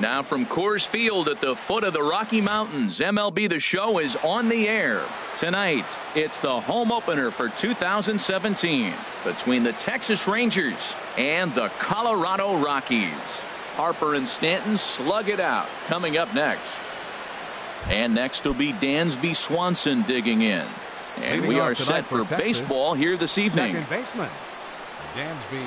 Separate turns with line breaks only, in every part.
Now from Coors Field at the foot of the Rocky Mountains, MLB The Show is on the air. Tonight, it's the home opener for 2017 between the Texas Rangers and the Colorado Rockies. Harper and Stanton slug it out coming up next. And next will be Dansby Swanson digging in. And we are set for baseball here this evening.
Second baseman, Dansby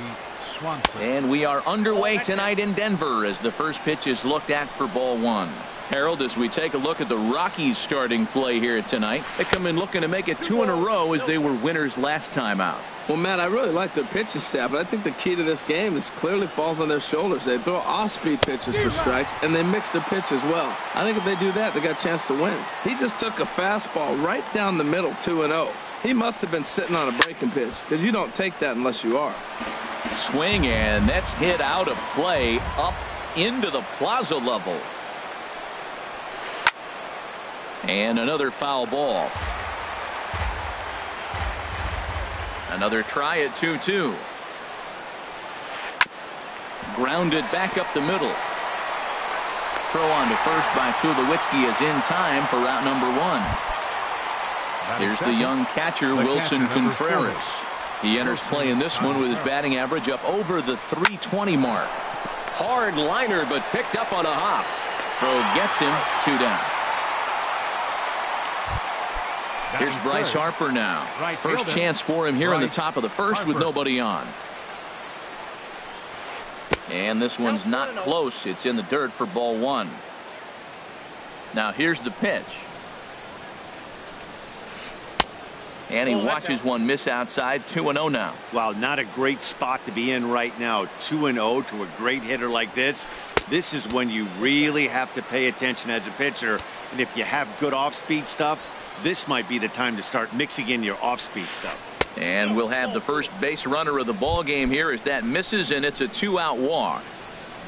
Swanson.
And we are underway tonight in Denver as the first pitch is looked at for ball one. Harold, as we take a look at the Rockies starting play here tonight, they come in looking to make it 2 in a row as they were winners last time out.
Well, Matt, I really like their pitching staff, but I think the key to this game is clearly falls on their shoulders. They throw off-speed pitches for strikes, and they mix their pitch as well. I think if they do that, they got a chance to win. He just took a fastball right down the middle, 2-0. He must have been sitting on a breaking pitch, because you don't take that unless you are.
Swing, and that's hit out of play up into the plaza level. And another foul ball. Another try at 2-2. Grounded back up the middle. Throw on to first by Tulowitzki is in time for route number 1. Here's the young catcher, Wilson Contreras. He enters play in this one with his batting average up over the .320 mark.
Hard liner, but picked up on a hop.
Throw gets him, 2 down. Here's Bryce Harper now. First chance for him here in the top of the first with nobody on. And this one's not close. It's in the dirt for ball 1. Now here's the pitch. And he watches one miss outside. 2-0 now.
Wow, not a great spot to be in right now. 2-0 to a great hitter like this. This is when you really have to pay attention as a pitcher. And if you have good off-speed stuff, this might be the time to start mixing in your off-speed stuff.
And we'll have the first base runner of the ball game here as that misses, and it's a 2-out walk.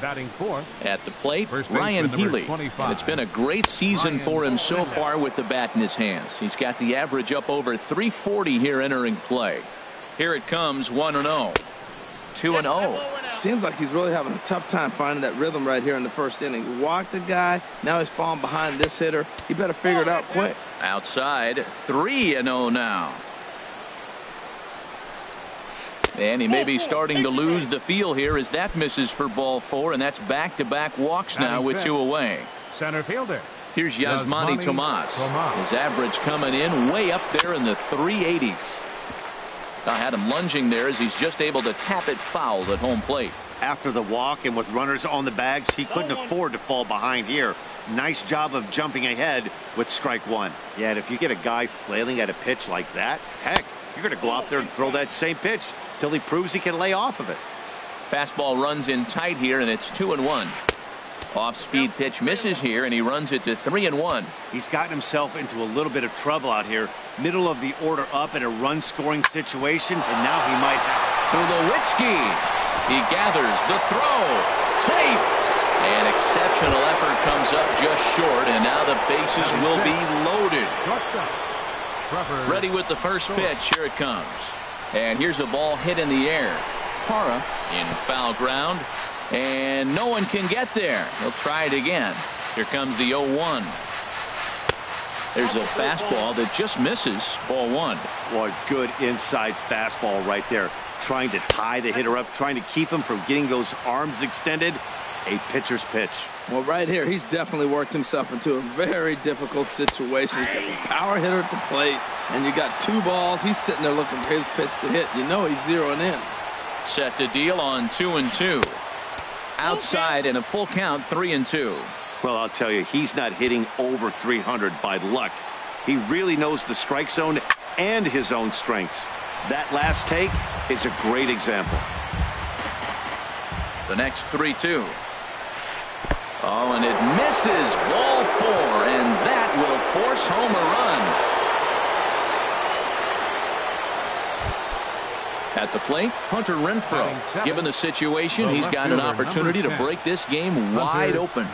Batting fourth
at the plate, Ryan Healy. And it's been a great season for him so far with the bat in his hands. He's got the average up over 340 here entering play. Here it comes, 1-0. 2-0.
Seems like he's really having a tough time finding that rhythm right here in the first inning. He walked a guy, now he's falling behind this hitter. He better figure it out quick.
Outside, 3-0 now. And he may be starting to lose the feel here as that misses for ball 4, and that's back-to-back walks now with 2 away.
Center fielder.
Here's Yasmani Tomas. His average coming in way up there in the 380s. I had him lunging there as he's just able to tap it foul at home plate.
After the walk and with runners on the bags, he couldn't afford to fall behind here. Nice job of jumping ahead with strike 1. Yeah, and if you get a guy flailing at a pitch like that, heck, you're going to go out there and throw that same pitch till he proves he can lay off of it.
Fastball runs in tight here, and it's 2-1. Off-speed pitch misses here, and he runs it to 3-1.
He's gotten himself into a little bit of trouble out here. Middle of the order up in a run-scoring situation, and now he might have...
Tulowitzki. He gathers the throw. Safe. An exceptional effort comes up just short, and now the bases will be loaded. Ready with the first pitch. Here it comes. And here's a ball hit in the air. Parra in foul ground. And no one can get there. He'll try it again. Here comes the 0-1. There's a fastball that just misses. Ball 1.
What good inside fastball right there. Trying to tie the hitter up, trying to keep him from getting those arms extended. A pitcher's pitch.
Well, right here, he's definitely worked himself into a very difficult situation. He's got the power hitter at the plate, and you got 2 balls. He's sitting there looking for his pitch to hit. You know he's zeroing in.
Set to deal on 2-2. Outside in a full count, 3-2.
Well, I'll tell you, he's not hitting over 300 by luck. He really knows the strike zone and his own strengths. That last take is a great example.
The next 3-2. Oh, and it misses. Ball 4, and that will force home a run. At the plate, Hunter Renfroe. Given the situation, he's got an opportunity to break this game wide open.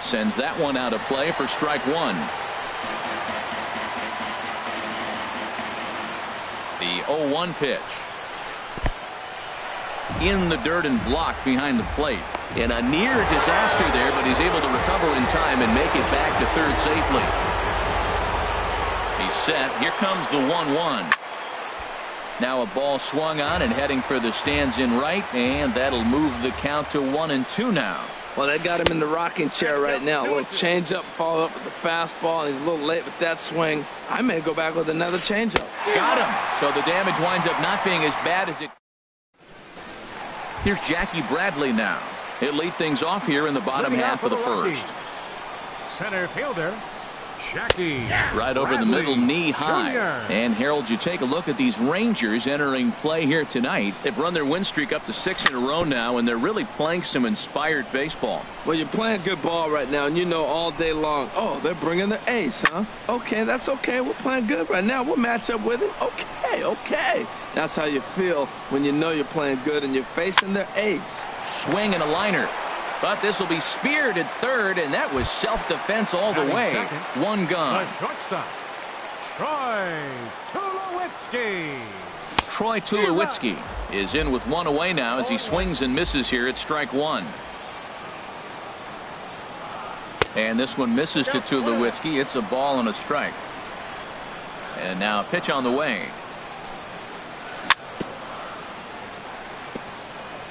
Sends that one out of play for strike 1. The 0-1 pitch. in the dirt and blocked behind the plate. And a near disaster there, but he's able to recover in time and make it back to third safely. He's set. Here comes the 1-1. Now a ball swung on and heading for the stands in right, and that'll move the count to 1-2 now.
Well, they got him in the rocking chair right now. A little changeup, follow up with the fastball, and he's a little late with that swing. I may go back with another changeup.
Got him. So the damage winds up not being as bad as it. Here's Jackie Bradley now. He'll lead things off here in the bottom half of the first.
Center fielder, Jackie.
Right over the middle, knee high. And Harold, you take a look at these Rangers entering play here tonight. They've run their win streak up to 6 in a row now, and they're really playing some inspired baseball.
Well, you're playing good ball right now, and you know all day long, oh, they're bringing their ace, huh? Okay, that's okay. We're playing good right now. We'll match up with him. Okay. That's how you feel when you know you're playing good and you're facing their ace.
Swing and a liner. But this will be speared at third, and that was self-defense all the way. One gone.
The shortstop, Troy Tulowitzki.
Troy Tulowitzki is in with one away now as he swings and misses here at strike one. And this one misses to Tulowitzki. It's a ball and a strike. And now a pitch on the way.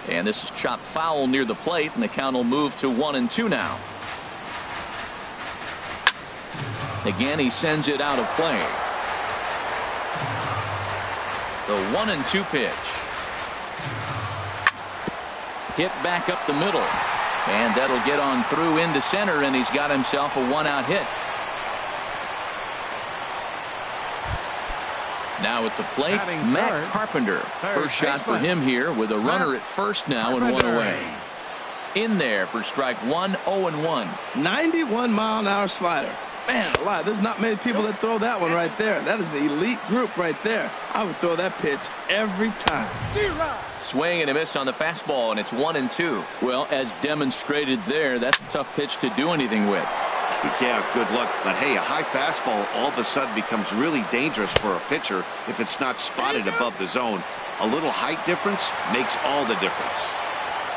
And this is chopped foul near the plate, and the count will move to 1-2 now. Again, he sends it out of play. The 1-2 pitch. Hit back up the middle. And that'll get on through into center, and he's got himself a one-out hit. Now at the plate, Matt Carpenter. First shot for him here with a runner at first now and one away. In there for strike one, 0-1.
91-mile-an-hour slider. Man alive, there's not many people that throw that one right there. That is an elite group right there. I would throw that pitch every time.
Swing and a miss on the fastball, and it's 1-2. Well, as demonstrated there, that's a tough pitch to do anything with.
Yeah, good luck. But hey, a high fastball all of a sudden becomes really dangerous for a pitcher if it's not spotted above the zone. A little height difference makes all the difference.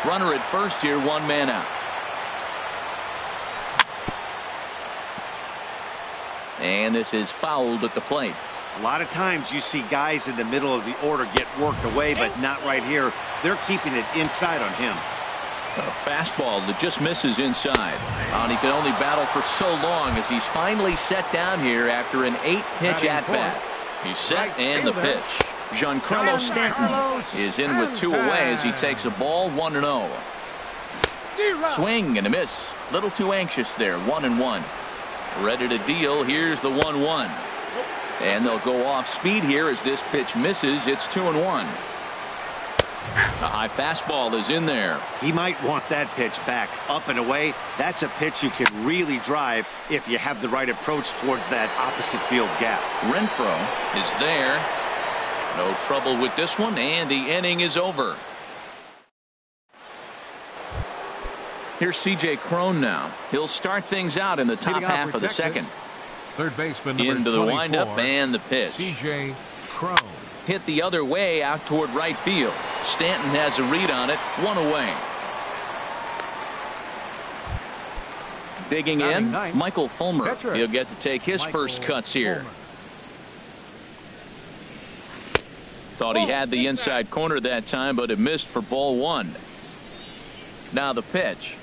Runner at first here, one man out. And this is fouled at the plate.
A lot of times you see guys in the middle of the order get worked away, but not right here. They're keeping it inside on him.
A fastball that just misses inside. And he can only battle for so long as he's finally set down here after an 8-pitch at-bat. He's set and the pitch. Giancarlo Stanton is in with two away as he takes a ball 1-0. Swing and a miss. Little too anxious there. 1-1. Ready to deal. Here's the 1-1. And they'll go off speed here as this pitch misses. It's 2-1. A high fastball is in there.
He might want that pitch back up and away. That's a pitch you can really drive if you have the right approach towards that opposite field gap.
Renfroe is there. No trouble with this one, and the inning is over. Here's C.J. Cron now. He'll start things out in the top half of the second.
Third baseman
into the windup and the pitch.
C.J. Cron.
Hit the other way out toward right field. Stanton has a read on it. One away. Digging in, Michael Fulmer. He'll get to take his first cuts here. Thought he had the inside corner that time, but it missed for ball one. Now the pitch.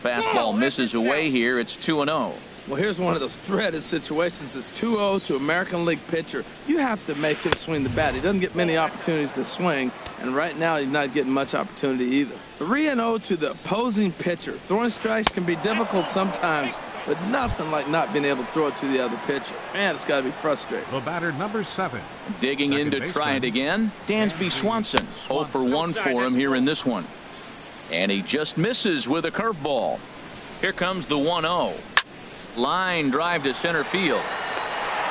Fastball misses away here. It's 2-0.
Well, here's one of those dreaded situations. It's 2-0 to American League pitcher. You have to make him swing the bat. He doesn't get many opportunities to swing, and right now he's not getting much opportunity either. 3-0 to the opposing pitcher. Throwing strikes can be difficult sometimes, but nothing like not being able to throw it to the other pitcher. Man, it's got to be frustrating.
The batter, number 7.
Digging in to try it again, Dansby Swanson. 0 for 1 for him here in this one. And he just misses with a curveball. Here comes the 1-0. Line drive to center field.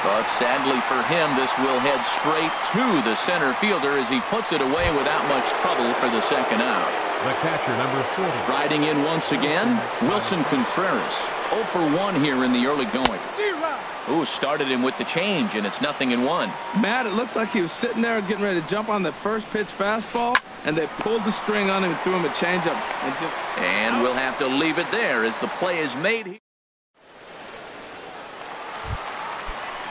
But sadly for him, this will head straight to the center fielder as he puts it away without much trouble for the second out.
The catcher, number 40.
Riding in once again, Wilson Contreras. 0 for 1 here in the early going. Ooh, started him with the change, and it's 0-1.
Matt, it looks like he was sitting there getting ready to jump on the first pitch fastball, and they pulled the string on him and threw him a changeup.
And we'll have to leave it there as the play is made.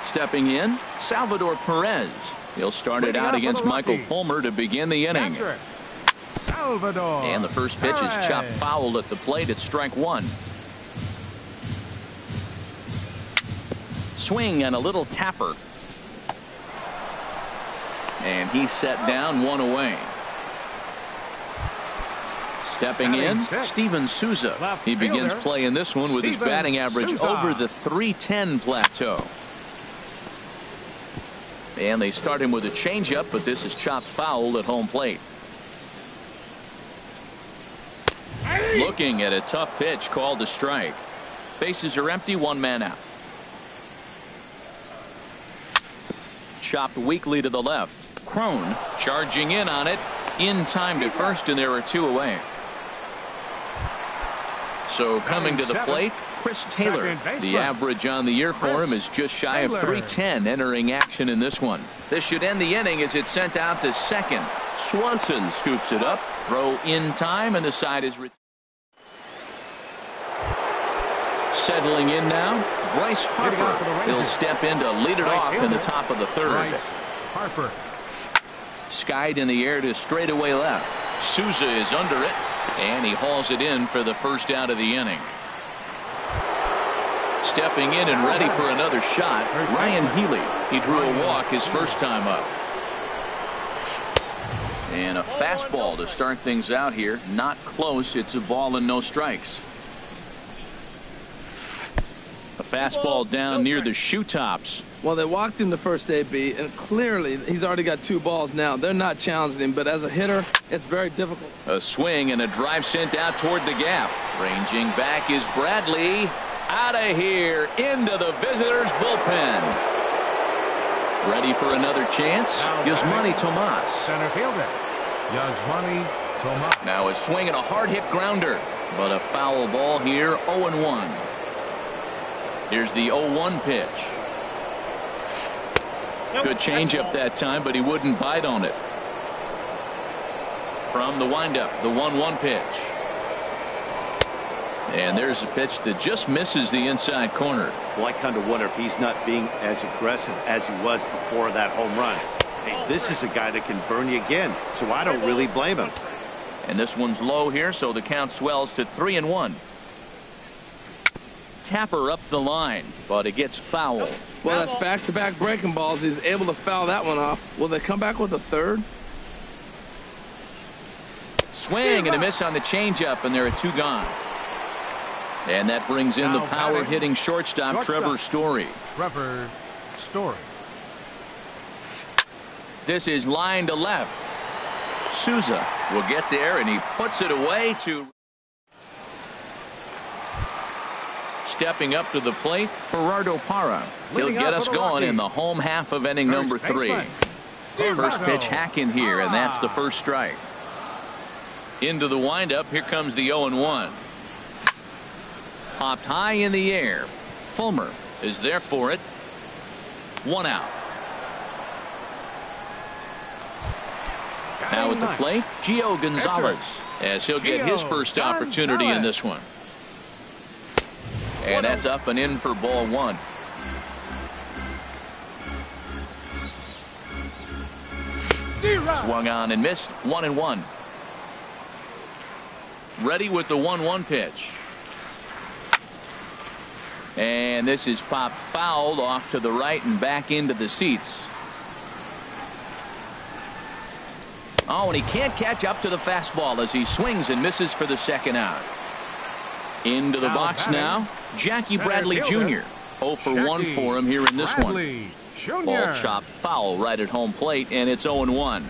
Stepping in, Salvador Perez. He'll start it out against Michael Fulmer to begin the inning.
Salvador.
And the first pitch is chopped foul at the plate at strike one. Swing and a little tapper. And he's set down, one away. Stepping in, Steven Souza. He begins play in this one with his batting average over the .310 plateau. And they start him with a changeup, but this is chopped foul at home plate. Looking at a tough pitch called a strike. Bases are empty, one man out. Chopped weakly to the left. Crone charging in on it. In time to first, and there are two away. So coming to the plate, Chris Taylor. The average on the year for him is just shy of .310 entering action in this one. This should end the inning as it's sent out to second. Swanson scoops it up. Throw in time, and the side is retired. Settling in now, Bryce Harper. He'll step in to lead it off in the top of the third.
Harper.
Skied in the air to straightaway left. Souza is under it, and he hauls it in for the first out of the inning. Stepping in and ready for another shot, Ryan Healy. He drew a walk his first time up. And a fastball to start things out here. Not close. It's a ball and no strikes. A fastball down near the shoe tops.
Well, they walked him the first AB, and clearly he's already got two balls now. They're not challenging him, but as a hitter, it's very difficult.
A swing and a drive sent out toward the gap. Ranging back is Bradley. Out of here into the visitors' bullpen. Ready for another chance? Yasmani Tomas.
Center fielder. Yasmani Tomas.
Now a swing and a hard hit grounder, but a foul ball here. 0-1. Here's the 0-1 pitch. Good changeup that time, but he wouldn't bite on it. From the windup, the 1-1 pitch. And there's a pitch that just misses the inside corner.
Well, I kind of wonder if he's not being as aggressive as he was before that home run. Hey, this is a guy that can burn you again, so I don't really blame him.
And this one's low here, so the count swells to 3-1. Tapper up the line, but it gets foul.
Well, that's back-to-back breaking balls. He's able to foul that one off. Will they come back with a third?
Swing and a miss on the changeup, and there are two gone. And that brings in the power-hitting shortstop, Trevor Story.
Trevor Story.
This is line to left. Souza will get there, and he puts it away to... Stepping up to the plate, Gerardo Parra. He'll get us going in the home half of inning number 3. First pitch hack in here, and that's the first strike. Into the windup, here comes the 0-1. Popped high in the air. Fulmer is there for it. One out. Now at the plate, Gio Gonzalez, as he'll get his first opportunity in this one. And that's up and in for ball one. Swung on and missed. 1-1. Ready with the 1-1 pitch. And this is popped fouled off to the right and back into the seats. Oh, and he can't catch up to the fastball as he swings and misses for the second out. Into the box now, Jackie Bradley Jr. 0 for 1 for him here in this one. Ball chopped foul right at home plate, and it's 0-1.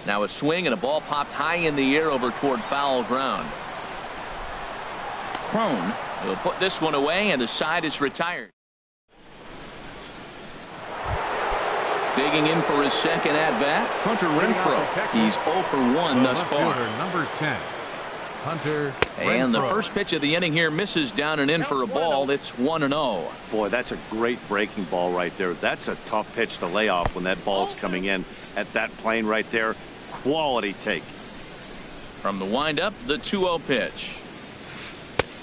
Now a swing and a ball popped high in the air over toward foul ground. Crone will put this one away, and the side is retired. Digging in for his second at bat, Hunter Renfroe. He's 0 for 1 thus far.
Number 10. Hunter.
And the
Renfroe.
first pitch of the inning here misses down and in for a ball. It's 1-0.
Boy, that's a great breaking ball right there. That's a tough pitch to lay off when that ball's coming in at that plane right there. Quality take.
From the windup, the 2-0 pitch.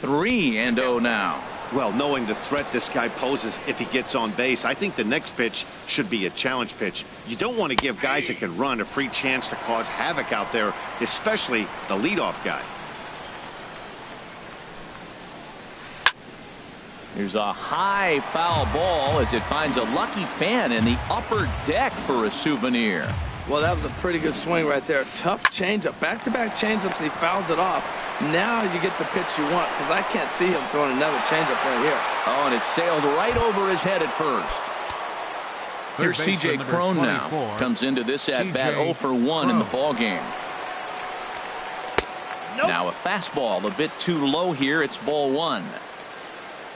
3-0 now.
Well, knowing the threat this guy poses if he gets on base, I think the next pitch should be a challenge pitch. You don't want to give guys that can run a free chance to cause havoc out there, especially the leadoff guy.
Here's a high foul ball as it finds a lucky fan in the upper deck for a souvenir.
Well, that was a pretty good swing right there. Tough changeup. Back-to-back changeups, and he fouls it off. Now you get the pitch you want, because I can't see him throwing another changeup right here.
Oh, and it sailed right over his head at first. Here's C.J. Cron now. Comes into this at-bat 0 for 1 in the ballgame. Now a fastball a bit too low here. It's ball 1.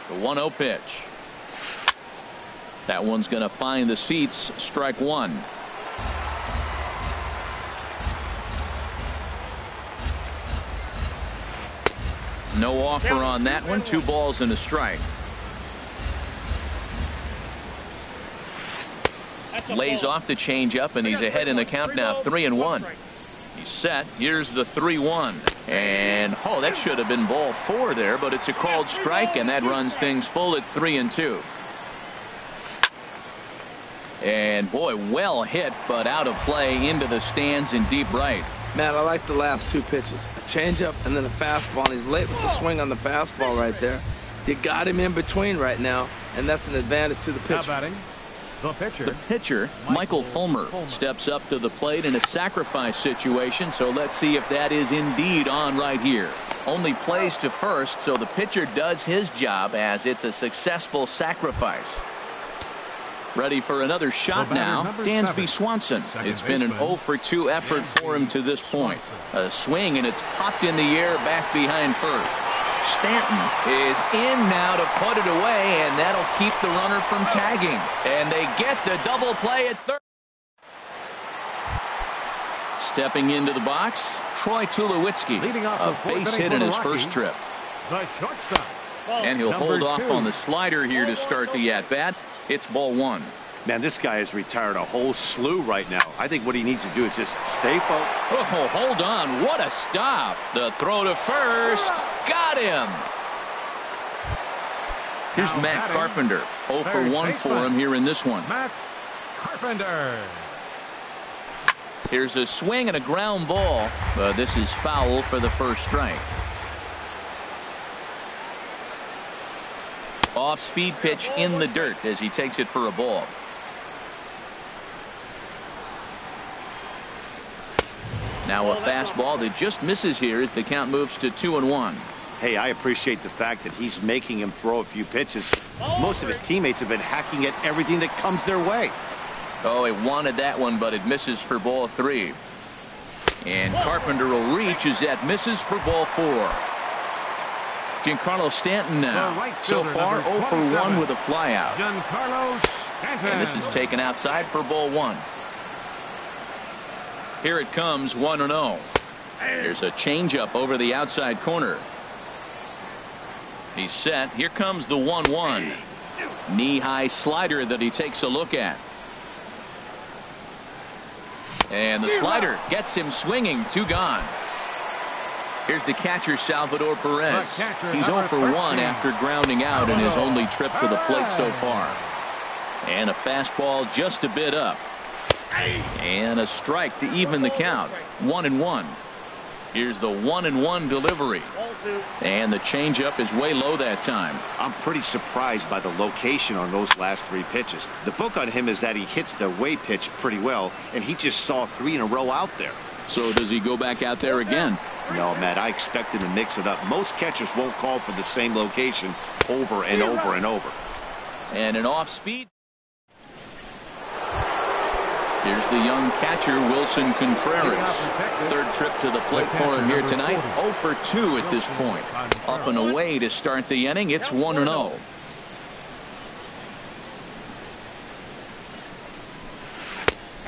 The 1-0 pitch. That one's going to find the seats. Strike 1. No offer on that one. 2 balls and a strike. Lays off the changeup, and he's ahead in the count now. 3-1. He's set. Here's the 3-1. And oh, that should have been ball 4 there, but it's a called strike, and that runs things full at 3-2. And boy, well hit, but out of play into the stands in deep right.
Matt, I like the last 2 pitches. A changeup and then a fastball. And he's late with the swing on the fastball right there. You got him in between right now, and that's an advantage to the pitcher.
Batting, the pitcher.
The pitcher, Michael Fulmer, steps up to the plate in a sacrifice situation, so let's see if that is indeed on right here. Only plays to first, so the pitcher does his job as it's a successful sacrifice. Ready for another shot now, Dansby Swanson. It's been an 0 for 2 effort for him to this point. A swing, and it's popped in the air back behind first. Stanton is in now to put it away, and that'll keep the runner from tagging. And they get the double play at third. Stepping into the box, Troy Tulowitzki. A base hit in his first trip.
The shortstop.
And he'll hold off on the slider here to start the at-bat. It's ball 1.
Man, this guy has retired a whole slew right now. I think what he needs to do is just stay focused.
Oh, hold on. What a stop. The throw to first. Got him. Here's Matt Carpenter. 0 for 1 for him here in this one.
Matt Carpenter.
Here's a swing and a ground ball. But this is foul for the first strike. Off-speed pitch in the dirt as he takes it for a ball. Now a fastball that just misses here as the count moves to 2-1.
Hey, I appreciate the fact that he's making him throw a few pitches. Most of his teammates have been hacking at everything that comes their way.
Oh, he wanted that one, but it misses for ball 3. And Carpenter will reach as that misses for ball 4. Giancarlo Stanton now. So far 0 for 1 with a flyout. And this is taken outside for ball 1. Here it comes, 1-0. There's a changeup over the outside corner. He's set. Here comes the 1-1. Knee-high slider that he takes a look at. And the slider gets him swinging. 2 gone. Here's the catcher, Salvador Perez. He's 0 for 1 after grounding out in his only trip to the plate so far. And a fastball just a bit up. And a strike to even the count. 1-1. Here's the 1-1 delivery. And the changeup is way low that time.
I'm pretty surprised by the location on those last 3 pitches. The book on him is that he hits the way pitch pretty well, and he just saw 3 in a row out there.
So does he go back out there again?
No, Matt, I expect him to mix it up. Most catchers won't call for the same location over and over and over.
And an off speed. Here's the young catcher, Wilson Contreras. 3rd trip to the plate for him here tonight. 0 for 2 at this point. Up and away to start the inning. It's 1-0.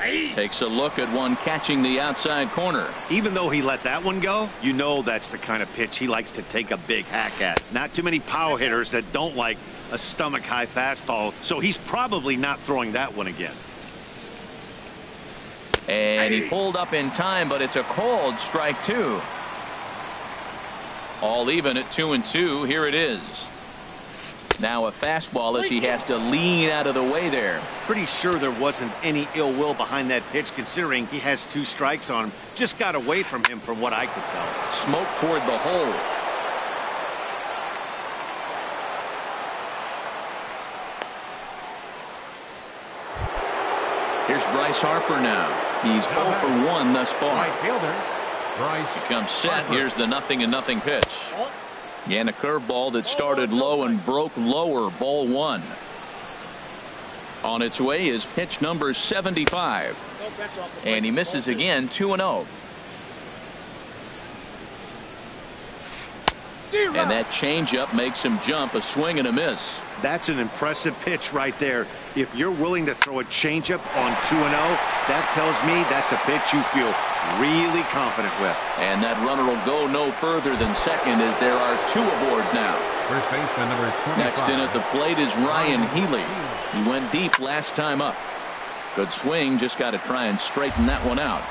Takes a look at one catching the outside corner.
Even though he let that one go, you know that's the kind of pitch he likes to take a big hack at. Not too many power hitters that don't like a stomach-high fastball, so he's probably not throwing that one again.
And he pulled up in time, but it's a called strike two. All even at 2-2. Here it is. Now a fastball as he has to lean out of the way there.
Pretty sure there wasn't any ill will behind that pitch, considering he has 2 strikes on him. Just got away from him from what I could tell.
Smoke toward the hole. Here's Bryce Harper now. He's 0 for 1 thus far.
Right fielder, Bryce
He comes set.
Harper.
Here's the 0-0 pitch. And a curveball that started low and broke lower. Ball 1. On its way is pitch number 75. And he misses again. 2-0. And that changeup makes him jump. A swing and a miss.
That's an impressive pitch right there. If you're willing to throw a changeup on 2-0, that tells me that's a pitch you feel really confident with.
And that runner will go no further than second as there are 2 aboard now.
First baseman number 25.
Next in at the plate is Ryan Healy. He went deep last time up. Good swing. Just got to try and straighten that one out.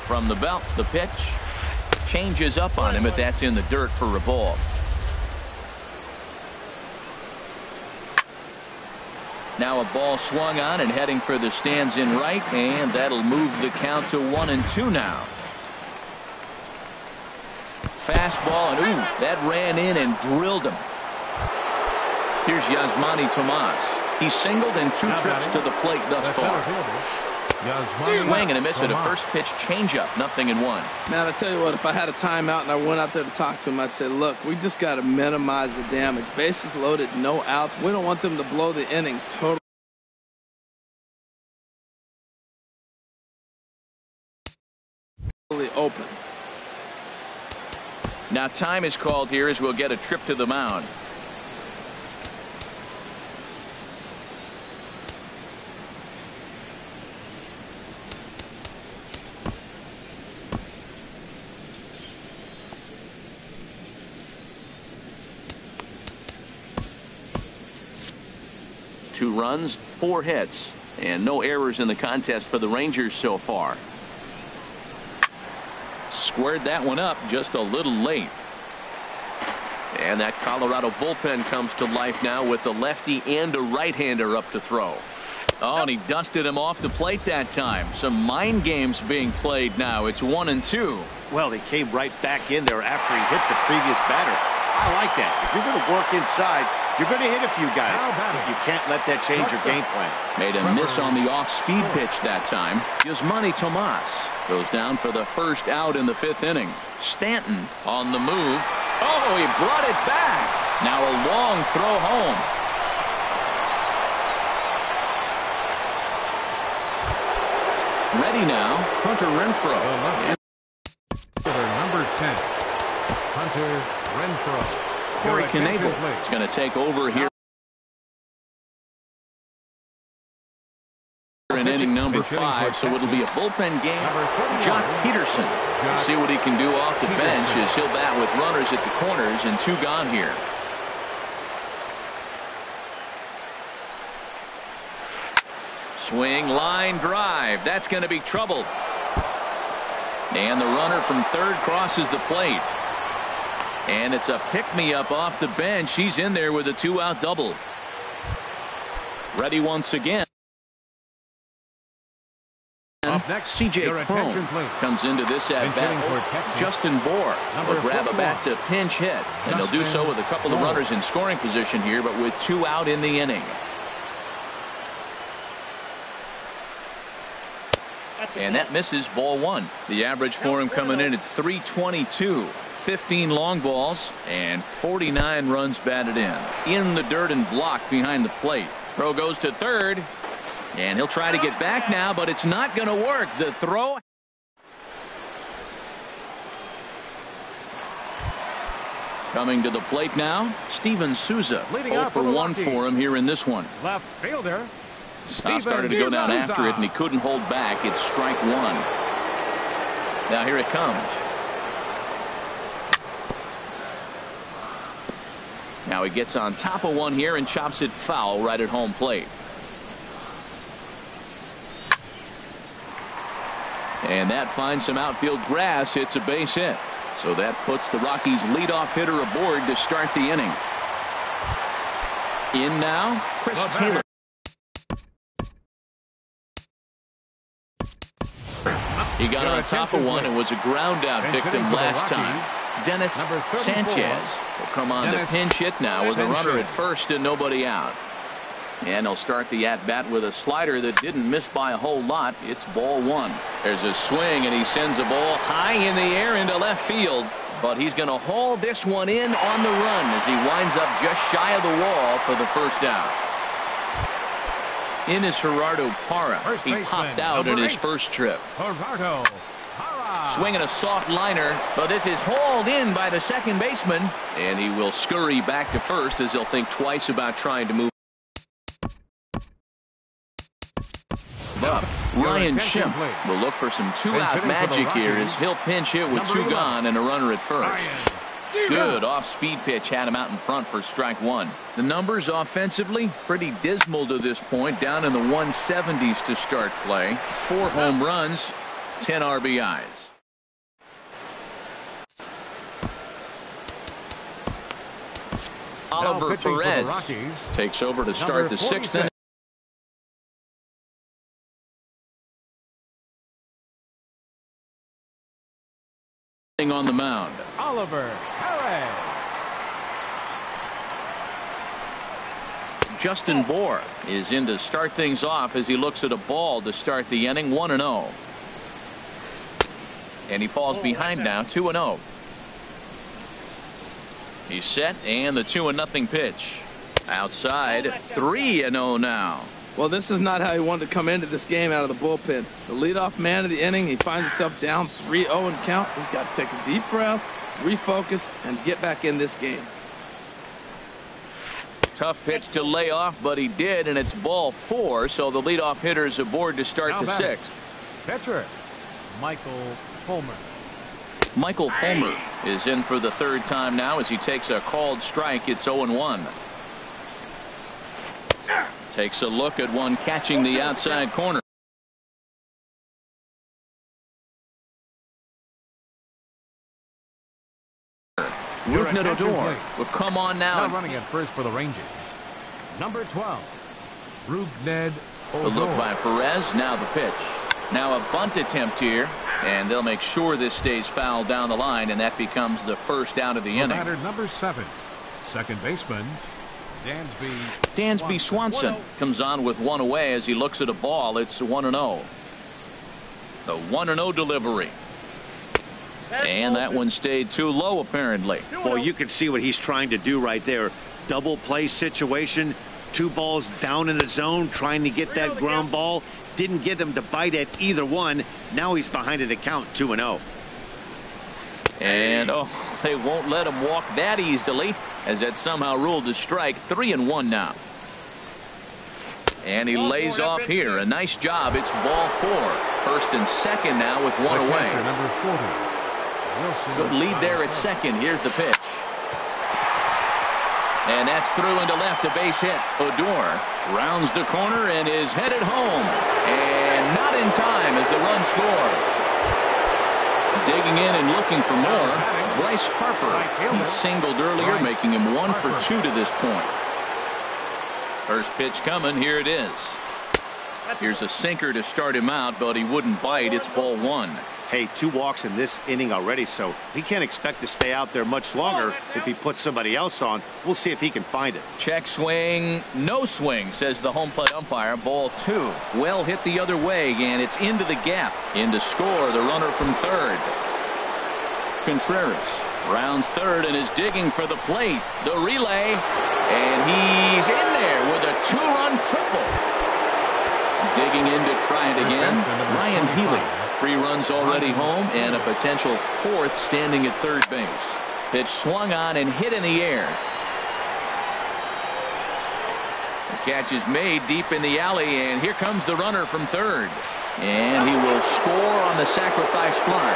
From the belt, the pitch changes up on him, but that's in the dirt for a ball. Now a ball swung on and heading for the stands in right, and that'll move the count to 1-2 now. Fastball, and ooh, that ran in and drilled him. Here's Yasmani Tomas. He's singled in 2 trips to the plate thus far. Swing and a miss at a first pitch changeup. 0-1.
Man, I tell you what, if I had a timeout and I went out there to talk to him, I'd say, look, we just got to minimize the damage. Bases loaded, no outs. We don't want them to blow the inning totally open.
Now time is called here as we'll get a trip to the mound. Two runs, 4 hits, and no errors in the contest for the Rangers so far. Squared that one up just a little late. And that Colorado bullpen comes to life now with a lefty and a right-hander up to throw. Oh, and he dusted him off the plate that time. Some mind games being played now. It's 1-2.
Well, he came right back in there after he hit the previous batter. I like that. If you're going to work inside, you're going to hit a few guys. You can't let that change your game plan.
Made a miss on the off-speed pitch that time. Yasmani Tomas goes down for the first out in the 5th inning. Stanton on the move. Oh, he brought it back. Now a long throw home. Ready now, Hunter Renfroe.
Number 10, Hunter Renfroe.
Corey Knebel is going to take over here in inning number 5, so it'll be a bullpen game. Jock Peterson, we'll see what he can do off the bench as he'll bat with runners at the corners and 2 gone here. Swing, line drive. That's going to be trouble. And the runner from third crosses the plate. And it's a pick-me-up off the bench. He's in there with a 2-out double. Ready once again.
Up next,
C.J. Cron comes into this at-bat. Justin Bour will grab a bat to pinch hit. And he'll do so with a couple of runners in scoring position here, but with 2 out in the inning. And that misses, ball 1. The average for him coming in at .322. 15 long balls and 49 runs batted in the dirt and blocked behind the plate. Throw goes to third, and he'll try to get back now, but it's not going to work. The throw. Coming to the plate now, Steven Souza. 0 for 1 for him here in this one.
Left fielder,
Stop started to go down after it, and he couldn't hold back. It's strike one. Now here it comes. Now he gets on top of one here and chops it foul right at home plate. And that finds some outfield grass. It's a base hit. So that puts the Rockies' leadoff hitter aboard to start the inning. In now, Chris Taylor. He got on top of one and was a ground out victim last time. Dennis Sanchez will come on to pinch hit now with a runner at first and nobody out. And he'll start the at-bat with a slider that didn't miss by a whole lot. It's ball one. There's a swing, and he sends a ball high in the air into left field. But he's going to haul this one in on the run as he winds up just shy of the wall for the first out. In is Gerardo Parra. He popped out in his first trip. Swinging a soft liner, but this is hauled in by the second baseman. And he will scurry back to first as he'll think twice about trying to move up. Ryan Schimpf will look for some two-out magic here as he'll pinch hit with two gone and a runner at first. Good off-speed pitch had him out in front for strike one. The numbers offensively pretty dismal to this point, down in the 170s to start play. 4 home runs, 10 RBIs. Oliver Perez takes over to start the 6th inning. On the mound,
Oliver Perez.
Justin Bour is in to start things off as he looks at a ball to start the inning. 1-0, and he falls behind now. 2-0. He's set, and the 2-0 pitch outside. 3-0 now.
Well, this is not how he wanted to come into this game out of the bullpen. The leadoff man of the inning, he finds himself down 3-0 in count. He's got to take a deep breath, refocus, and get back in this game.
Tough pitch to lay off, but he did, and it's ball 4, so the leadoff hitter is aboard to start the 6th.
Pitcher, Michael Fulmer.
Michael Fulmer is in for the 3rd time now as he takes a called strike. It's 0-1. Takes a look at one catching the outside corner. Rougned Odor will come on now.
Running at first for the Rangers. Number 12, Rougned Odor.
A look by Perez. Now the pitch. Now a bunt attempt here, and they'll make sure this stays foul down the line, and that becomes the first out of the inning.
Batter number 7, second baseman
Dansby Swanson comes on with one away as he looks at a ball. It's 1-0. The 1-0 delivery. And that one stayed too low, apparently.
Boy, you can see what he's trying to do right there. Double play situation. 2 balls down in the zone, trying to get that ground ball. Didn't get him to bite at either one. Now he's behind in the count, 2-0.
And they won't let him walk that easily, as that somehow ruled a strike. 3-1 now. And he lays off here. A nice job. It's ball 4. First and second now with one away.
Number 40.
Good lead there at second. Here's the pitch. And that's through into left, a base hit. Odor rounds the corner and is headed home. And not in time as the run scores. Digging in and looking for more, Bryce Harper. He singled earlier, making him 1 for 2 to this point. First pitch coming. Here it is. Here's a sinker to start him out, but he wouldn't bite. It's ball 1.
Hey, 2 walks in this inning already, so he can't expect to stay out there much longer if he puts somebody else on. We'll see if he can find it.
Check swing, no swing, says the home plate umpire. Ball 2. Well hit the other way, and it's into the gap. In to score, the runner from third. Contreras rounds third and is digging for the plate. The relay, and he's in there with a 2-run triple. Digging in to try it again, Ryan Healy. 3 runs already home and a potential 4th standing at third base. Pitch swung on and hit in the air. The catch is made deep in the alley, and here comes the runner from third. And he will score on the sacrifice fly.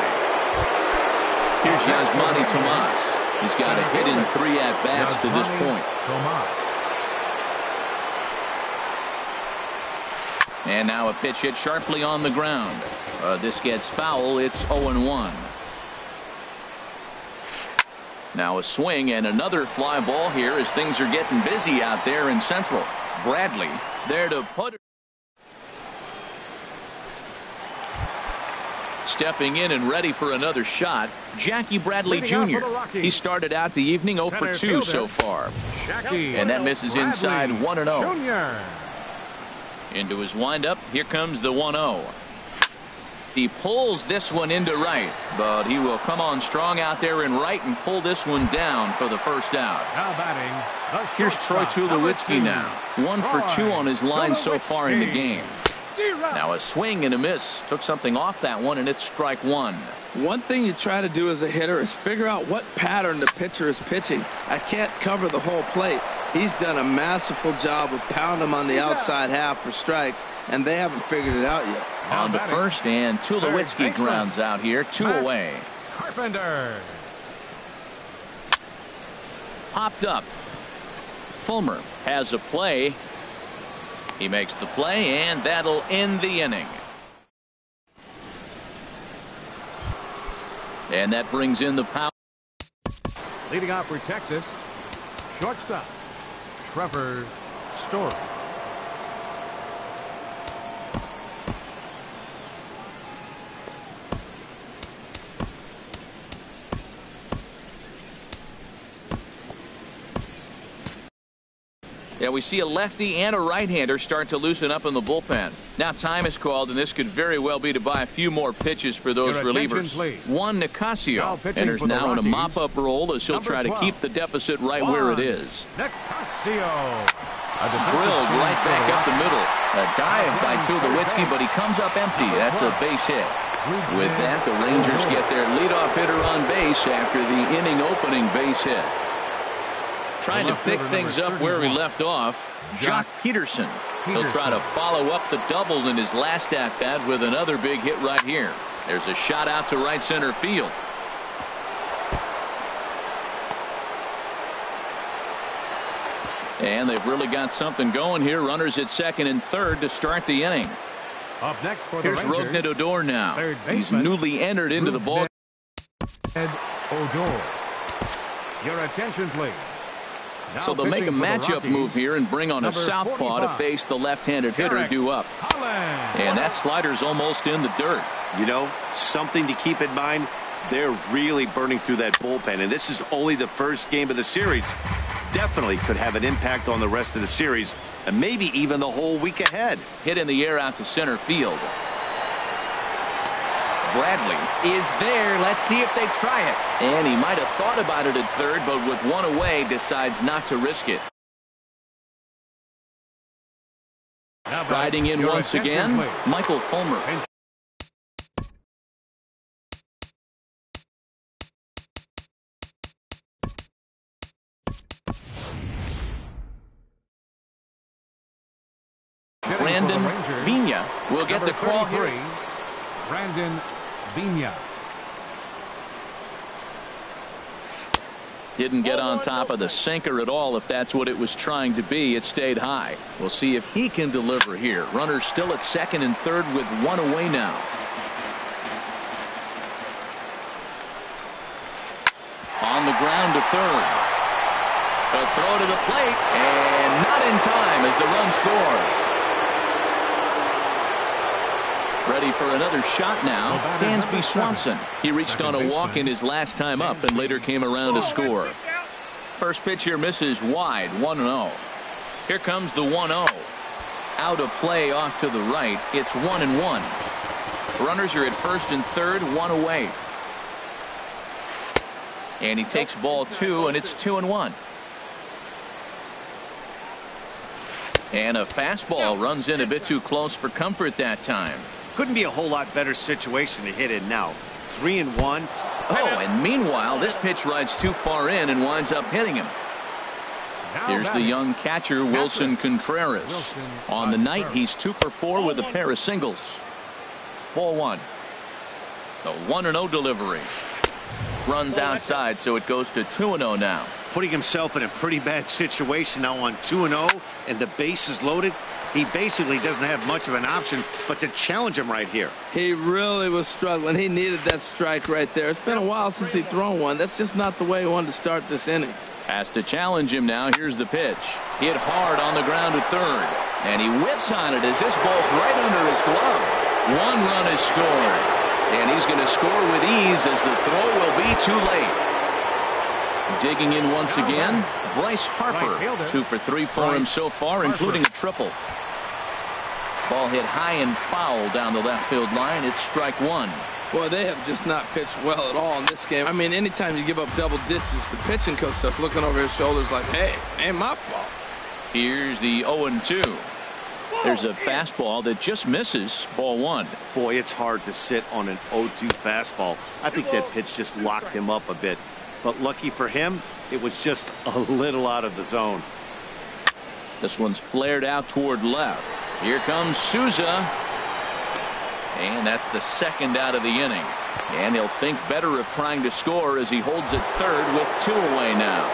Here's Yasmani Tomas. He's got a hit in 3 at-bats to this point. And now a pitch hit sharply on the ground. This gets foul. It's 0-1. Now a swing and another fly ball here as things are getting busy out there in Central. Bradley is there to put it. Stepping in and ready for another shot, Jackie Bradley Jr. He started out the evening 0 for 2 so far. And that misses inside 1-0. Into his windup, here comes the 1-0. He pulls this one into right, but he will come on strong out there in right and pull this one down for the first out. Here's Troy Tulowitzki now. 1 for 2 on his line so far in the game. Now a swing and a miss. Took something off that one, and it's strike one.
One thing you try to do as a hitter is figure out what pattern the pitcher is pitching. I can't cover the whole plate. He's done a masterful job of pounding him on the outside half for strikes, and they haven't figured it out yet.
On to first, and Tulowitzki grounds out here, 2 away.
Carpenter.
Popped up. Fulmer has a play. He makes the play, and that'll end the inning. And that brings in the power.
Leading off for Texas, shortstop, Trevor Story.
Yeah, we see a lefty and a right-hander start to loosen up in the bullpen. Now time is called, and this could very well be to buy a few more pitches for those relievers. Juan Nicasio enters now in a mop-up role as he'll try to keep the deficit right where it is.
Nicasio.
Drilled right back up the middle. A dive by Tulowitzki, but he comes up empty. That's a base hit. With that, the Rangers get their leadoff hitter on base after the inning-opening base hit. Trying to pick things up where we left off, Jock Peterson. He'll try to follow up the double in his last at-bat with another big hit right here. There's a shot out to right center field. And they've really got something going here. Runners at second and third to start the inning.
Up next for
Here's Rougned Odor now. He's newly entered into the ball.
Odor. Your attention, please.
So they'll make a matchup move here and bring on a southpaw to face the left-handed hitter due up. And that slider's almost in the dirt.
You know, something to keep in mind, they're really burning through that bullpen, and this is only the first game of the series. Definitely could have an impact on the rest of the series, and maybe even the whole week ahead.
Hit in the air out to center field. Bradley is there. Let's see if they try it. And he might have thought about it at third, but with one away, decides not to risk it. Riding in once again, Michael Fulmer. Brandon Vina will get the call here.
Brandon Vina.
Didn't get on top of the sinker at all. If that's what it was trying to be, it stayed high. We'll see if he can deliver here. Runners still at second and third with one away now. On the ground to third. A throw to the plate, and not in time as the run scores. Ready for another shot now, Dansby Swanson. He reached on a walk in his last time up and later came around to score. First pitch here misses wide, 1-0. Here comes the 1-0. Out of play off to the right. It's 1-1. Runners are at first and third, one away. And he takes ball two, and it's 2-1. And a fastball runs in a bit too close for comfort that time.
Couldn't be a whole lot better situation to hit in now. 3-1.
Oh, and meanwhile, this pitch rides too far in and winds up hitting him. Here's the young catcher, Wilson Contreras. On the night, he's 2 for 4 with a pair of singles. Ball 1. The 1-0 delivery. Runs outside, so it goes to 2-0 now.
Putting himself in a pretty bad situation now on 2-0, and the base is loaded. He basically doesn't have much of an option but to challenge him right here.
He really was struggling. He needed that strike right there. It's been a while since he's thrown one. That's just not the way he wanted to start this inning.
Has to challenge him now. Here's the pitch. Hit hard on the ground to third. And he whips on it as this ball's right under his glove. 1 run is scored. And he's going to score with ease as the throw will be too late. Digging in once again, Bryce Harper. 2 for 3 for him so far, including a triple. Ball hit high and foul down the left field line. It's strike 1.
Boy, they have just not pitched well at all in this game. I mean, anytime you give up double ditches, the pitching coach starts looking over his shoulders like, hey, ain't my fault.
Here's the 0-2. There's a fastball that just misses. Ball 1.
Boy, it's hard to sit on an 0-2 fastball. I think that pitch just locked him up a bit. But lucky for him, it was just a little out of the zone.
This one's flared out toward left. Here comes Souza. And that's the second out of the inning. And he'll think better of trying to score as he holds it third with 2 away now.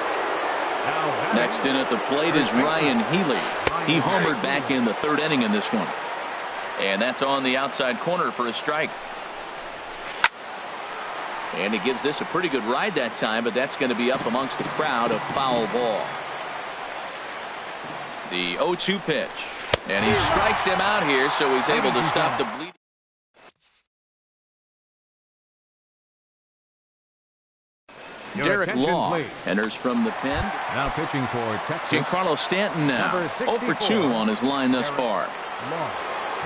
Next in at the plate is Ryan Healy. He homered back in the 3rd inning in this one. And that's on the outside corner for a strike. And he gives this a pretty good ride that time, but that's going to be up amongst the crowd. A foul ball. The 0-2 pitch. And he strikes him out here, so he's able to stop the bleeding. Derek Law enters from the pen.
Now pitching for Texas.
Giancarlo Stanton now 0 for 2 on his line thus far.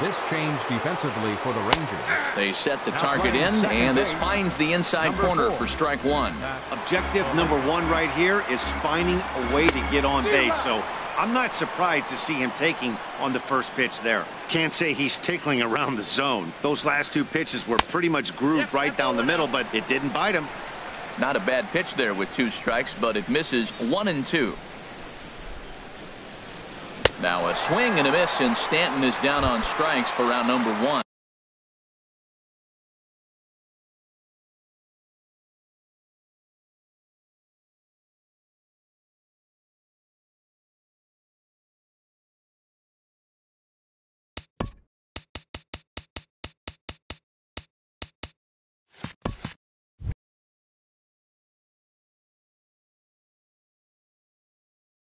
This change defensively for the Rangers.
They set the target in, and this finds the inside corner for strike 1.
Objective number 1 right here is finding a way to get on base. So I'm not surprised to see him taking on the first pitch there. Can't say he's tickling around the zone. Those last 2 pitches were pretty much grooved right down the middle, but it didn't bite him.
Not a bad pitch there with 2 strikes, but it misses 1 and 2. Now a swing and a miss, and Stanton is down on strikes for round number 1.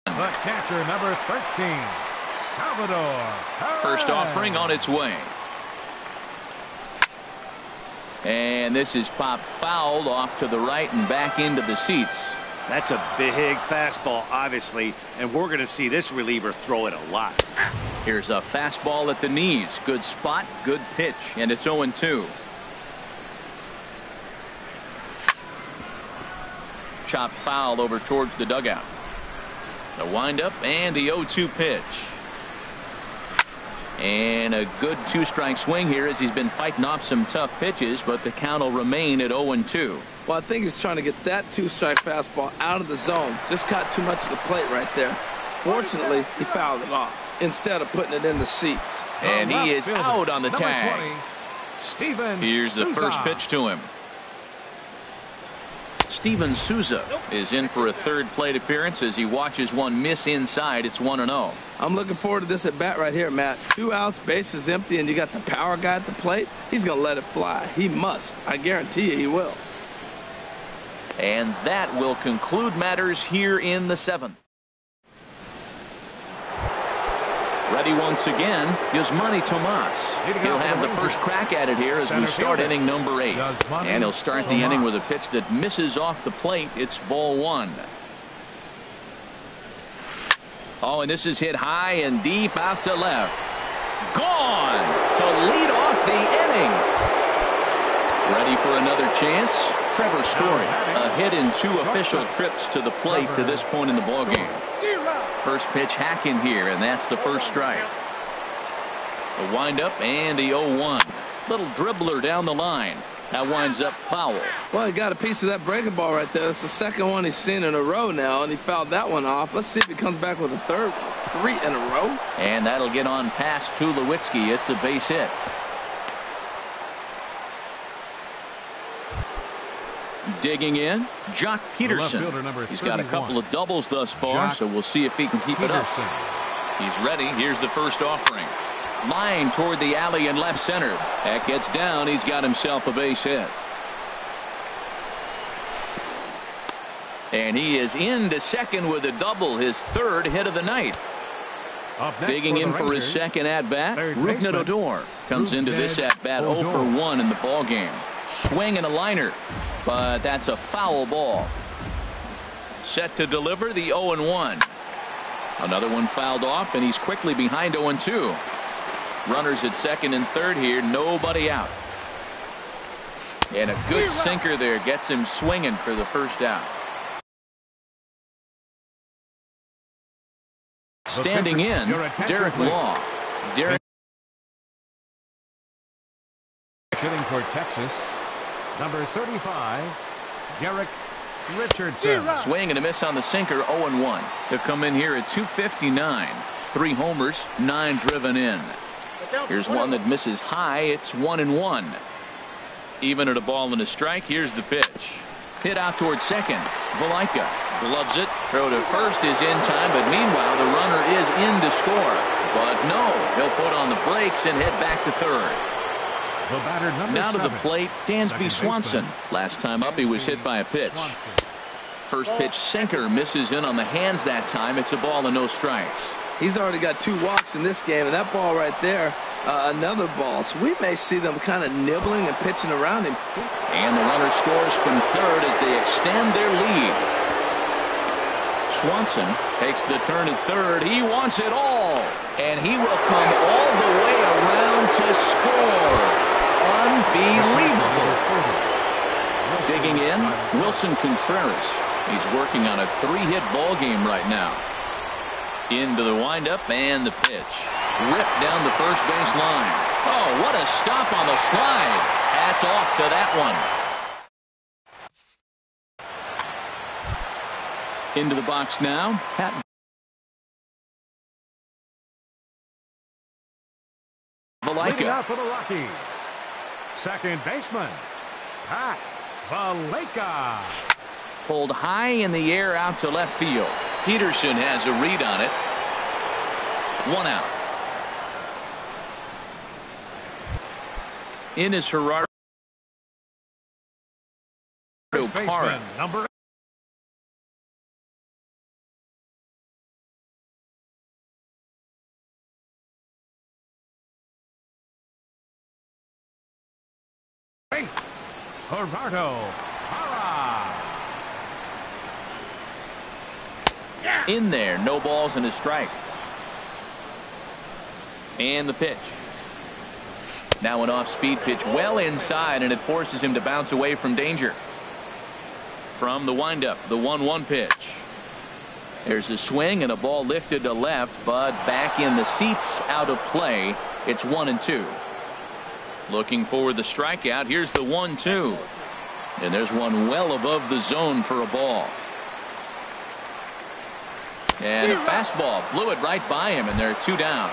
The catcher, number 13, Salvador.
First offering on its way. And this is popped fouled off to the right and back into the seats.
That's a big fastball, obviously, and we're going to see this reliever throw it a lot.
Here's a fastball at the knees. Good spot, good pitch, and it's 0-2. Chopped foul over towards the dugout. The windup and the 0-2 pitch. And a good 2-strike swing here as he's been fighting off some tough pitches, but the count will remain at 0-2.
Well, I think he's trying to get that 2-strike fastball out of the zone. Just caught too much of the plate right there. Fortunately, he fouled it off instead of putting it in the seats.
And he is out on the tag. Here's the first pitch to him. Steven Souza is in for a 3rd plate appearance as he watches one miss inside. It's 1-0.
I'm looking forward to this at bat right here, Matt. 2 outs, base is empty, and you got the power guy at the plate. He's going to let it fly. He must. I guarantee you he will.
And that will conclude matters here in the 7th. Ready once again, Yasmani Tomas. He'll have the first crack at it here as we start inning number 8. And he'll start the inning with a pitch that misses off the plate. It's ball 1. Oh, and this is hit high and deep out to left. Gone to lead off the inning. Ready for another chance? Trevor Story, a hit in 2 official trips to the plate to this point in the ballgame. First pitch hacking here, and that's the first strike. The windup and the 0-1. Little dribbler down the line. That winds up foul.
Well, he got a piece of that breaking ball right there. That's the second one he's seen in a row now, and he fouled that one off. Let's see if he comes back with a third, 3 in a row.
And that'll get on past Tulowitzki. It's a base hit. Digging in, Jock Peterson. He's got a couple of doubles thus far, so we'll see if he can keep it up. He's ready. Here's the first offering. Line toward the alley in left center. That gets down. He's got himself a base hit. And he is into second with a double, his third hit of the night. Digging in for his second at-bat, Rougned Odor comes into this at-bat 0 for 1 in the ballgame. Swing and a liner, but that's a foul ball. Set to deliver the 0-1. Another one fouled off, and he's quickly behind 0-2. Runners at second and third here, nobody out. And a good sinker there gets him swinging for the first out. Standing in, Derek Law. Derek
hitting for Texas, number 35, Derek Richardson.
Swing and a miss on the sinker, 0-1. To come in here at 259. 3 homers, 9 driven in. Here's one that misses high. It's 1-1. Even at a ball and a strike. Here's the pitch. Hit out towards second. Valaika gloves it. Throw to first is in time, but meanwhile the runner is in to score. But no, he'll put on the brakes and head back to third. Now to the plate, Dansby Swanson. Last time up he was hit by a pitch. First pitch sinker misses in on the hands that time. It's a ball and no strikes.
He's already got 2 walks in this game, and that ball right there, another ball. So we may see them kind of nibbling and pitching around him.
And the runner scores from third as they extend their lead. Swanson takes the turn at third. He wants it all, and he will come all the way around to score. Unbelievable. Digging in, Wilson Contreras. He's working on a 3-hit ball game right now. Into the windup and the pitch. Ripped down the first base line. Oh, what a stop on the slide. Hats off to that one. Into the box now. Pat
Looking
Valaika.
out for the Rockies, second baseman, Pat Valaika.
Pulled high in the air out to left field. Peterson has a read on it. 1 out. In is Gerardo Parra.
Number eight, Gerardo Parra.
In there, no balls and a strike. And the pitch. Now an off-speed pitch well inside, and it forces him to bounce away from danger. From the windup, the 1-1 pitch. There's a swing and a ball lifted to left, but back in the seats, out of play. It's 1-2. Looking for the strikeout. Here's the 1-2. And there's one well above the zone for a ball. And a fastball blew it right by him, and they're 2 down.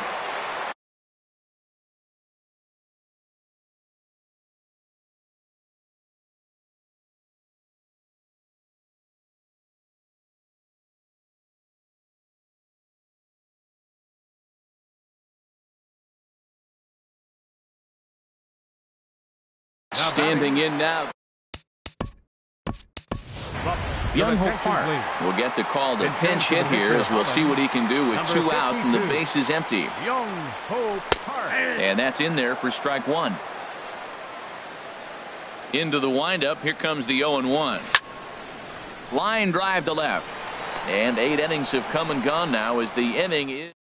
Standing in now, Young-Ho Park will get the call to pinch hit here, as we'll see what he can do with 2 out and the base is empty.
Young-Ho Park.
And that's in there for strike 1. Into the windup. Here comes the 0-1. Line drive to left. And 8 innings have come and gone now as the inning is.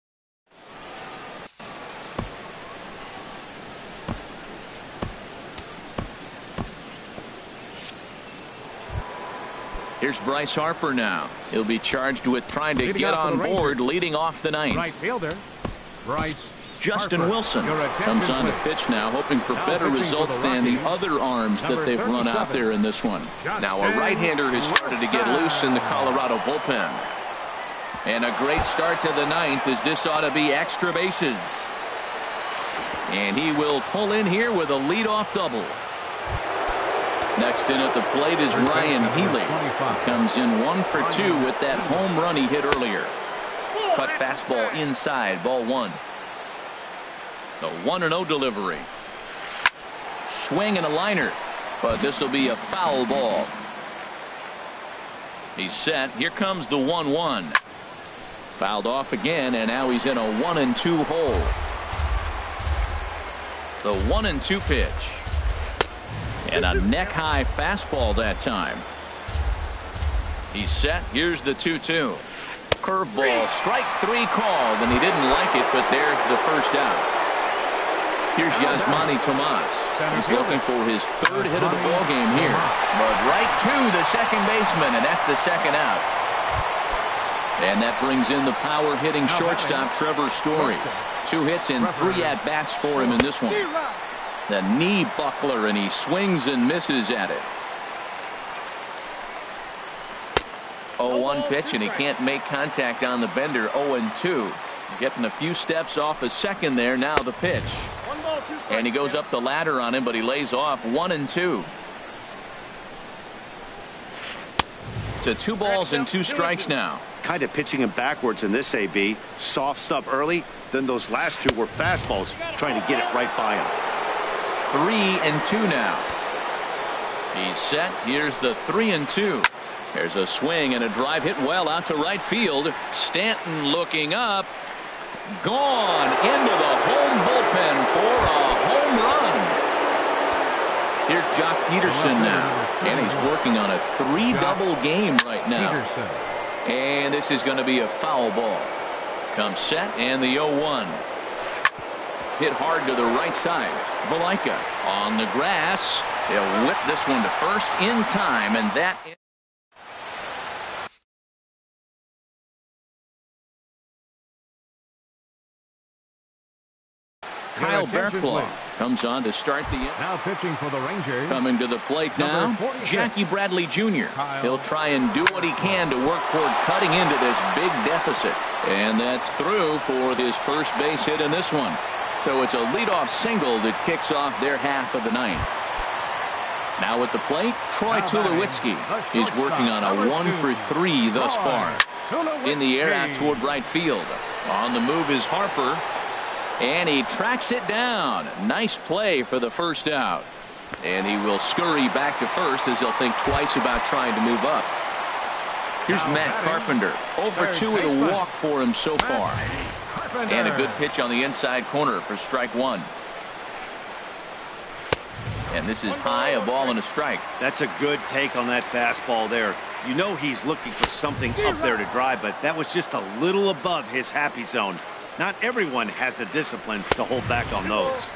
Here's Bryce Harper now. He'll be charged with trying to get on board leading off the 9th.
Right fielder, Bryce
Justin Wilson comes on the pitch now, hoping for better results than the other arms that they've run out there in this one. Now a right-hander has started to get loose in the Colorado bullpen. And a great start to the ninth, as this ought to be extra bases. And he will pull in here with a leadoff double. Next in at the plate is Ryan Healy. Comes in 1 for 2 with that home run he hit earlier. Cut fastball inside, ball 1. The 1-0 delivery. Swing and a liner, but this will be a foul ball. He's set. Here comes the 1-1. Fouled off again, and now he's in a 1-2 hole. The 1-2 pitch. And a neck-high fastball that time. He's set. Here's the 2-2. Curveball, strike 3 called, and he didn't like it, but there's the first out. Here's Yasmani Tomas. He's looking for his 3rd hit of the ball game here. But right to the second baseman, and that's the second out. And that brings in the power-hitting shortstop, Trevor Story. 2 hits and 3 at-bats for him in this one. The knee buckler, and he swings and misses at it. 0-1 pitch, and he can't make contact on the bender. 0-2. Getting a few steps off a second there. Now the pitch. And he goes up the ladder on him, but he lays off. 1-2. To 2 balls and 2 strikes now.
Kind of pitching him backwards in this AB. Soft stuff early, then those last 2 were fastballs, trying to get it right by him.
3-2 now. He's set. Here's the 3-2. There's a swing and a drive hit well out to right field. Stanton looking up. Gone into the home bullpen for a home run. Here's Jock Peterson now. And he's working on a 3-double game right now. And this is going to be a foul ball. Comes set, and the 0-1. Hit hard to the right side. Valaika on the grass. They'll whip this one to first in time, and that. Kyle Barclay comes on to start the inning.
Now pitching for the Rangers.
Coming to the plate now, Jackie Bradley Jr. He'll try and do what he can to work toward cutting into this big deficit. And that's through for his first base hit in this one. So it's a leadoff single that kicks off their half of the ninth. Now at the plate, Troy Tulowitzki. He's working on a 1 for 3 thus far. In the air out toward right field. On the move is Harper. And he tracks it down. Nice play for the first out. And he will scurry back to first as he'll think twice about trying to move up. Here's Matt Carpenter. 0 for 2 with a walk for him so far. And a good pitch on the inside corner for strike 1. And this is high, a ball and a strike.
That's a good take on that fastball there. You know he's looking for something up there to drive, but that was just a little above his happy zone. Not everyone has the discipline to hold back on those.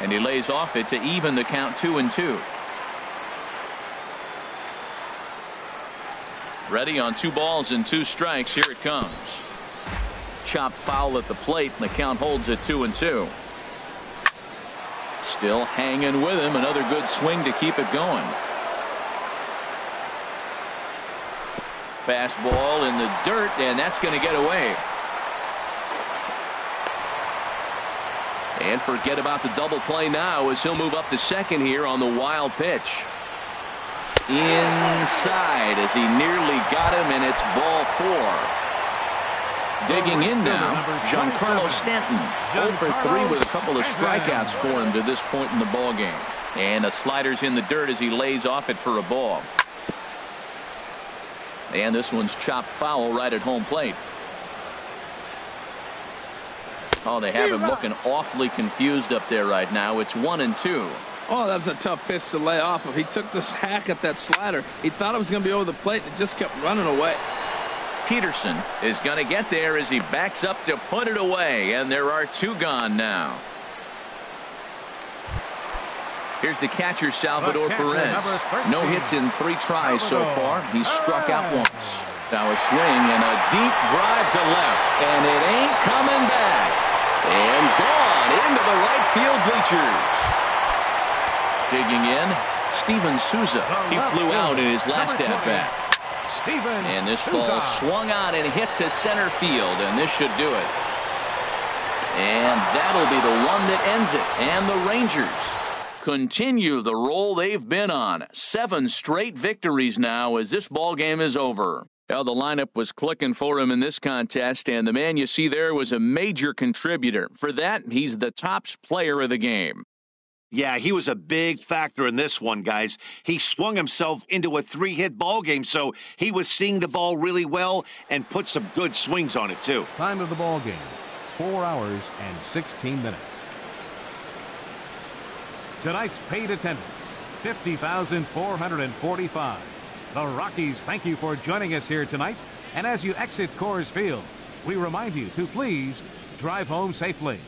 And he lays off it to even the count 2-2. Ready on 2 balls and 2 strikes. Here it comes. Chopped foul at the plate, and the count holds at 2-2. Still hanging with him. Another good swing to keep it going. Fastball in the dirt, and that's going to get away. And forget about the double play now as he'll move up to second here on the wild pitch. Inside as he nearly got him, and it's ball 4. Digging in now, Giancarlo Stanton. 0 for 3 with a couple of strikeouts for him to this point in the ball game. And a slider's in the dirt as he lays off it for a ball. And this one's chopped foul right at home plate. Oh, they have him looking awfully confused up there right now. It's 1-2.
Oh, that was a tough pitch to lay off of. He took this hack at that slider. He thought it was going to be over the plate, and it just kept running away.
Peterson is going to get there as he backs up to put it away, and there are 2 gone now. Here's the catcher, Salvador Perez. No hits in 3 tries so far. He's struck out once. Now a swing and a deep drive to left, and it ain't coming back. And to the right field bleachers. Digging in, Steven Souza. He flew out in his last at-bat. And this ball swung on and hit to center field, and this should do it. And that'll be the one that ends it. And the Rangers continue the roll they've been on. 7 straight victories now as this ball game is over. Well, the lineup was clicking for him in this contest, and the man you see there was a major contributor. For that, he's the top player of the game.
Yeah, he was a big factor in this one, guys. He swung himself into a 3-hit ball game, so he was seeing the ball really well and put some good swings on it, too.
Time of the ball game, 4 hours and 16 minutes. Tonight's paid attendance, 50,445. The Rockies thank you for joining us here tonight. And as you exit Coors Field, we remind you to please drive home safely.